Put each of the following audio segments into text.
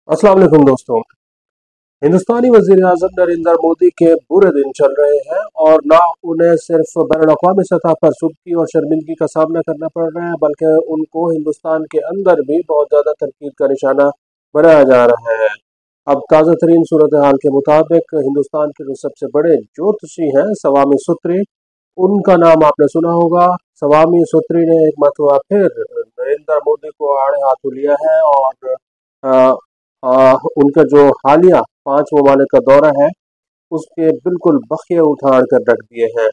अस्सलाम वालेकुम दोस्तों। हिंदुस्तानी वजीर आजम नरेंद्र मोदी के बुरे दिन चल रहे हैं और ना उन्हें सिर्फ बैनुल-अक़वामी सतह पर सुर्खी और शर्मिंदगी का सामना करना पड़ रहा है, बल्कि उनको हिंदुस्तान के अंदर भी बहुत ज़्यादा तनकीद का निशाना बनाया जा रहा है। अब ताज़ा तरीन सूरत हाल के मुताबिक हिंदुस्तान के जो सबसे बड़े ज्योतिषी हैं सवामी सूत्री, उनका नाम आपने सुना होगा। सवामी सूत्री ने एक मरतबा फिर नरेंद्र मोदी को आड़े हाथों लिया है और अ, उनका जो हालिया 5 ममालिक का दौरा है उसके बिल्कुल बखिए उठाड़ कर रख दिए हैं।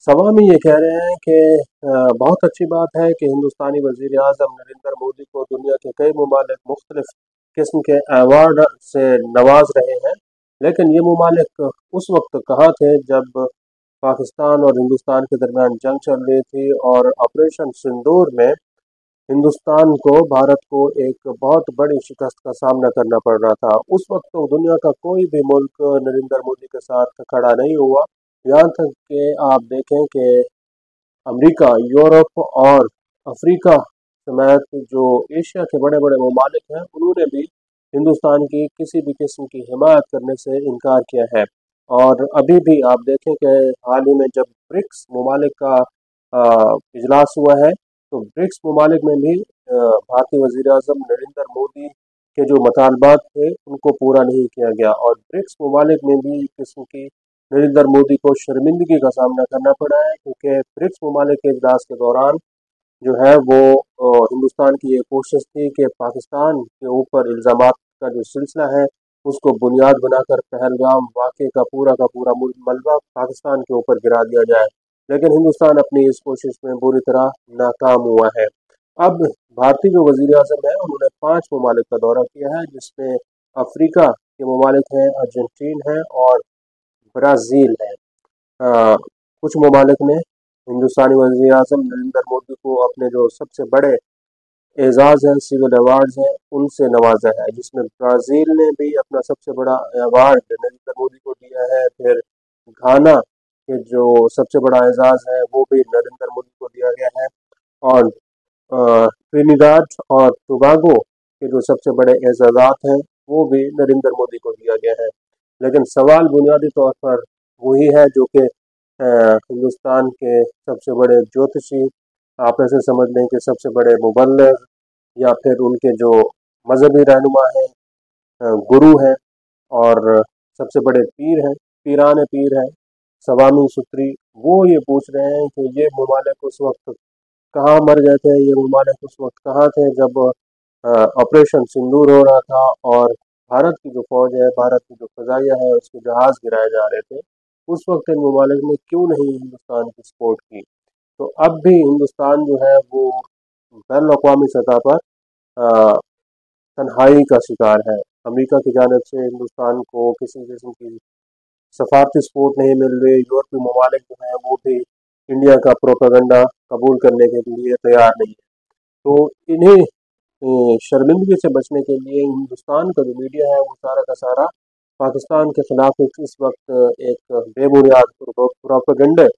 सवामी ये कह रहे हैं कि बहुत अच्छी बात है कि हिंदुस्तानी वजीर आज़म नरेंद्र मोदी को दुनिया के कई ममालिक मुख्तलिफ किस्म के अवार्ड से नवाज रहे हैं, लेकिन ये ममालिक उस वक्त कहाँ थे जब पाकिस्तान और हिंदुस्तान के दरमियान जंग चल रही थी और ऑपरेशन सिंदूर में हिंदुस्तान को भारत को एक बहुत बड़ी शिकस्त का सामना करना पड़ रहा था। उस वक्त तो दुनिया का कोई भी मुल्क नरेंद्र मोदी के साथ खड़ा नहीं हुआ। यहाँ तक कि आप देखें कि अमेरिका, यूरोप और अफ्रीका समेत जो एशिया के बड़े बड़े ममालिक हैं उन्होंने भी हिंदुस्तान की किसी भी किस्म की हिमायत करने से इनकार किया है। और अभी भी आप देखें कि हाल ही में जब ब्रिक्स ममालिक का इजलास हुआ है तो ब्रिक्स ममालिक में भी भारतीय वजीर आजम नरेंद्र मोदी के जो मतालबात थे उनको पूरा नहीं किया गया और ब्रिक्स ममालिक में भी एक किस्म की नरेंद्र मोदी को शर्मिंदगी का सामना करना पड़ा है, क्योंकि ब्रिक्स ममालिक के इजलास के दौरान जो है वो हिंदुस्तान की ये कोशिश थी कि पाकिस्तान के ऊपर इल्ज़ामात का जो सिलसिला है उसको बुनियाद बनाकर पहलगाम वाक़े का पूरा मलबा पाकिस्तान के ऊपर गिरा दिया जाए, लेकिन हिंदुस्तान अपनी इस कोशिश में बुरी तरह नाकाम हुआ है। अब भारतीय जो वजीर आजम है उन्होंने 5 ममालिक का दौरा किया है, जिसमें अफ्रीका के ममालिक हैं, अर्जेंटीन है और ब्राज़ील है। अ, कुछ ममालिक ने हिंदुस्तानी वज़ीर आज़म नरेंद्र मोदी को अपने जो सबसे बड़े एजाज़ हैं, सिविल अवार्ड्स हैं, उनसे नवाजा है, जिसमें ब्राज़ील ने भी अपना सबसे बड़ा अवार्ड नरेंद्र मोदी को दिया है। फिर घाना के जो सबसे बड़ा एजाज़ है वो भी नरेंद्र मोदी को दिया गया है और ट्रिनिडाद और टोबागो के जो सबसे बड़े एजाज़ात हैं वो भी नरेंद्र मोदी को दिया गया है। लेकिन सवाल बुनियादी तौर पर वही है जो कि हिंदुस्तान के सबसे बड़े ज्योतिषी, आप ऐसे समझ लें कि सबसे बड़े मुबल्लिग़ या फिर उनके जो मजहबी रहनुमा हैं, गुरु हैं और सबसे बड़े पीर हैं, पीरान पीर हैं, सवामी सुत्री, वो ये पूछ रहे हैं कि ये ममालिक उस वक्त कहाँ मर गए थे, ये ममालिक उस वक्त कहाँ थे जब ऑपरेशन सिंदूर हो रहा था और भारत की जो फौज है, भारत की जो फ़ज़ाइया है, उसके जहाज़ गिराए जा रहे थे। उस वक्त इन ममालिक ने क्यों नहीं हिंदुस्तान की सपोर्ट की। तो अब भी हिंदुस्तान जो है वो बैनुल-अक़वामी सतह पर अ, तन्हाई का शिकार है। अमेरिका की जानिब से हिंदुस्तान को किसी किस्म की सफारती सपोर्ट नहीं मिल रही। यूरोपीय ममालिक जो हैं वो भी इंडिया का प्रोपेगेंडा कबूल करने के लिए तैयार नहीं है। तो इन्हें शर्मिंदगी से बचने के लिए हिंदुस्तान का जो मीडिया है वो सारा का सारा पाकिस्तान के खिलाफ इस वक्त एक बेबुनियाद प्रोपेगेंडे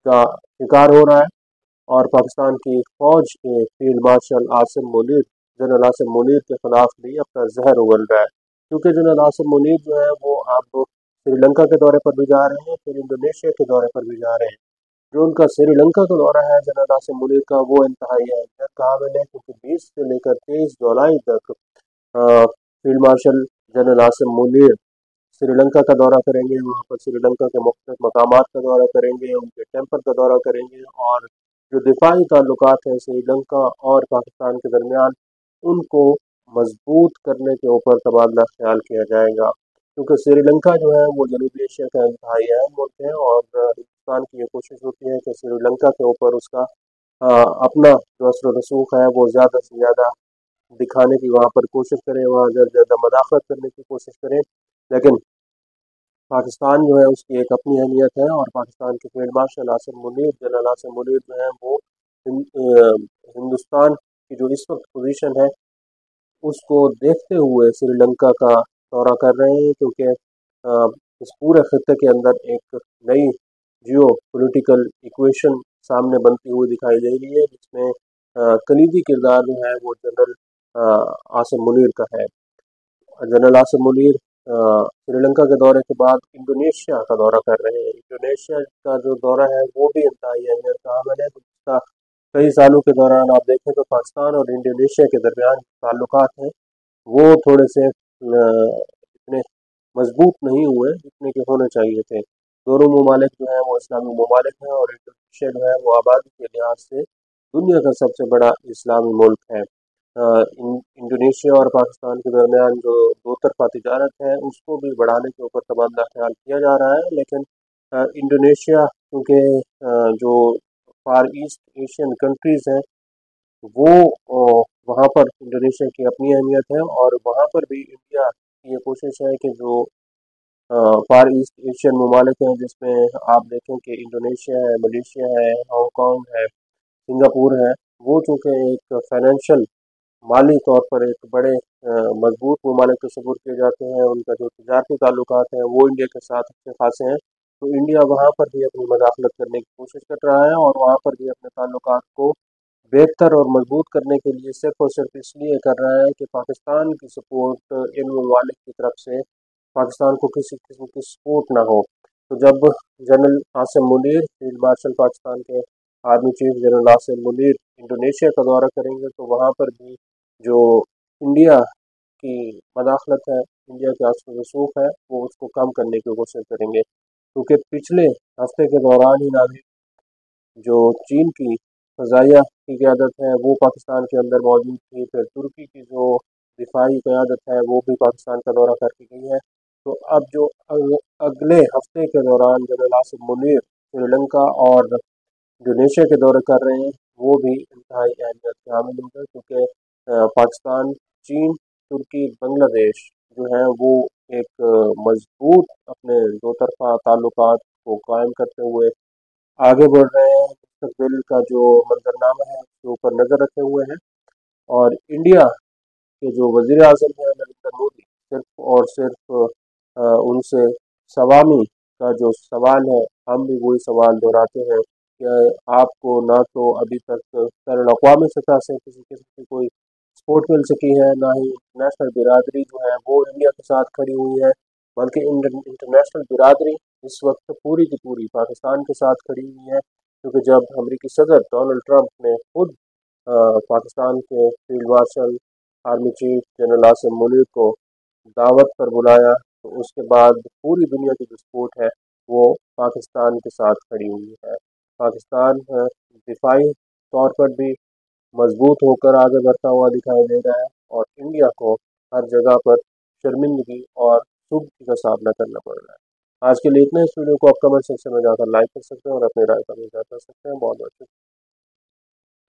का शिकार हो रहा है और पाकिस्तान की फौज के field marshal Asim Munir, general Asim Munir के खिलाफ भी अपना जहर उगल रहा है, क्योंकि जनरल आसिम मुनीर जो है वो अब श्रीलंका के दौरे पर भी जा रहे हैं, फिर इंडोनेशिया के दौरे पर भी जा रहे हैं। जो उनका श्रीलंका का दौरा है जनरल आसिम मुनीर का वो इंतहाई अहमियत का हामिल है, क्योंकि 20 से लेकर 23 जुलाई तक field marshal general Asim Munir Sri Lanka का दौरा करेंगे। वहाँ पर श्रीलंका के मुख्तलिफ मकामात का दौरा करेंगे, उनके टेम्पल का दौरा करेंगे और जो दिफाई ताल्लुकात हैं श्रीलंका और पाकिस्तान के दरमियान उनको मजबूत करने के ऊपर तबादला ख्याल किया जाएगा, क्योंकि श्रीलंका जो है वो जनूबी एशिया का इंतहाई अहम मुल्क है और हिंदुस्तान की ये कोशिश होती है कि श्रीलंका के ऊपर उसका अपना जो असर व रसूख है वो ज़्यादा से ज़्यादा दिखाने की वहाँ पर कोशिश करें, वहाँ ज़्यादा से ज़्यादा मदाखलत करने की कोशिश करें। लेकिन पाकिस्तान जो है उसकी एक अपनी अहमियत है और पाकिस्तान के field marshal Asim Munir, general Asim Munir जो है वो हिंदुस्तान की जो इस वक्त पोजीशन है उसको देखते हुए श्रीलंका का दौरा कर रहे हैं, क्योंकि इस पूरे खत्े के अंदर एक नई जियो पॉलिटिकल इक्वेशन सामने बनती हुई दिखाई दे रही है, जिसमें कलीदी किरदार जो है वो जनरल आसिम मुनीर का है। जनरल आसिम मुनीर श्रीलंका के दौरे के बाद इंडोनेशिया का दौरा कर रहे हैं। इंडोनेशिया का जो दौरा है वो भी इंतहाई अहमियत का हामिल है। गुज़िश्ता कई सालों के दौरान आप देखें तो पाकिस्तान और इंडोनेशिया के दरमियान ताल्लुकात हैं वो थोड़े से इतने मजबूत नहीं हुए जितने के होने चाहिए थे। दोनों ममालिक जो हैं वो इस्लामी ममालिक हैं और इंडोनेशिया जो है वो आबादी के लिहाज से दुनिया का सबसे बड़ा इस्लामी मुल्क है। इंडोनेशिया और पाकिस्तान के दरमियान जो दो तरफा तिजारत है उसको भी बढ़ाने के ऊपर तबादला ख्याल किया जा रहा है, लेकिन इंडोनेशिया क्योंकि जो फार ईस्ट एशियन कंट्रीज़ हैं वो वहाँ पर इंडोनेशिया की अपनी अहमियत है और वहाँ पर भी इंडिया की ये कोशिश है कि जो फार ईस्ट एशियन ममालिक हैं जिसमें आप देखें कि इंडोनेशिया है, मलेशिया है, हांगकॉन्ग है, सिंगापुर है, वो चूँकि एक फाइनेंशियल माली तौर पर एक बड़े मजबूत ममालिक तस्वुर किए जाते हैं, उनका जो तजारती ताल्लुकात हैं वो इंडिया के साथ अच्छे खासे हैं, तो इंडिया वहाँ पर भी अपनी मदाखलत करने की कोशिश कर रहा है और वहाँ पर भी अपने ताल्लुकात को बेहतर और मजबूत करने के लिए सिर्फ और सिर्फ इसलिए कर रहा है कि पाकिस्तान की सपोर्ट इन ममालिक की तरफ से पाकिस्तान को किसी किस्म की सपोर्ट ना हो। तो जब general Asim Munir field marshal Pakistan के army chief general Asim Munir Indonesia का दौरा करेंगे तो वहाँ पर भी जो इंडिया की मदाखलत है, इंडिया के असर रसूख है, वो उसको कम करने की कोशिश करेंगे, क्योंकि पिछले हफ्ते के दौरान ही नाविक जो चीन की फ़ज़ाइया की क़यादत है वो पाकिस्तान के अंदर मौजूद थी, फिर तुर्की की जो दिफाई क़यादत है वो भी पाकिस्तान का दौरा करके गई है। तो अब जो अगले हफ्ते के दौरान जनरल आसिम मुनीर श्रीलंका और इंडोनेशिया के दौरे कर रहे हैं वो भी इंतहाई अहमियत के हामिल होंगे, क्योंकि पाकिस्तान, चीन, तुर्की, बांग्लादेश जो है वो एक मजबूत अपने दो तरफा ताल्लुकात को कायम करते हुए आगे बढ़ रहे हैं, मुस्तकबिल का जो मंजरनामा है उसके ऊपर नज़र रखे हुए हैं। और इंडिया के जो वज़ीर आज़म हैं नरेंद्र मोदी सिर्फ और सिर्फ उनसे सवामी का जो सवाल है हम भी वही सवाल दोहराते हैं कि आपको ना तो अभी तक बैनुल अक़वामी सतह से किसी किस्म की कोई सपोर्ट मिल सकी है, ना ही इंटरनेशनल बिरादरी जो है वो इंडिया के साथ खड़ी हुई है, बल्कि इंटरनेशनल बिरादरी इस वक्त पूरी की पूरी पाकिस्तान के साथ खड़ी हुई है, क्योंकि जब अमेरिकी सदर डोनाल्ड ट्रंप ने खुद पाकिस्तान के field marshal army chief general Asim Munir को दावत पर बुलाया तो उसके बाद पूरी दुनिया की जो सपोर्ट है वो पाकिस्तान के साथ खड़ी हुई है। पाकिस्तान दिफाई तौर पर भी मजबूत होकर आगे बढ़ता हुआ दिखाई दे रहा है और इंडिया को हर जगह पर शर्मिंदगी और सुबकी का सामना करना पड़ रहा है। आज के लिए इतना, इस वीडियो को आप कमेंट सेक्शन में जाकर लाइक कर सकते हैं और अपनी राय का भी इज़हार कर सकते हैं। बहुत बहुत शुक्रिया।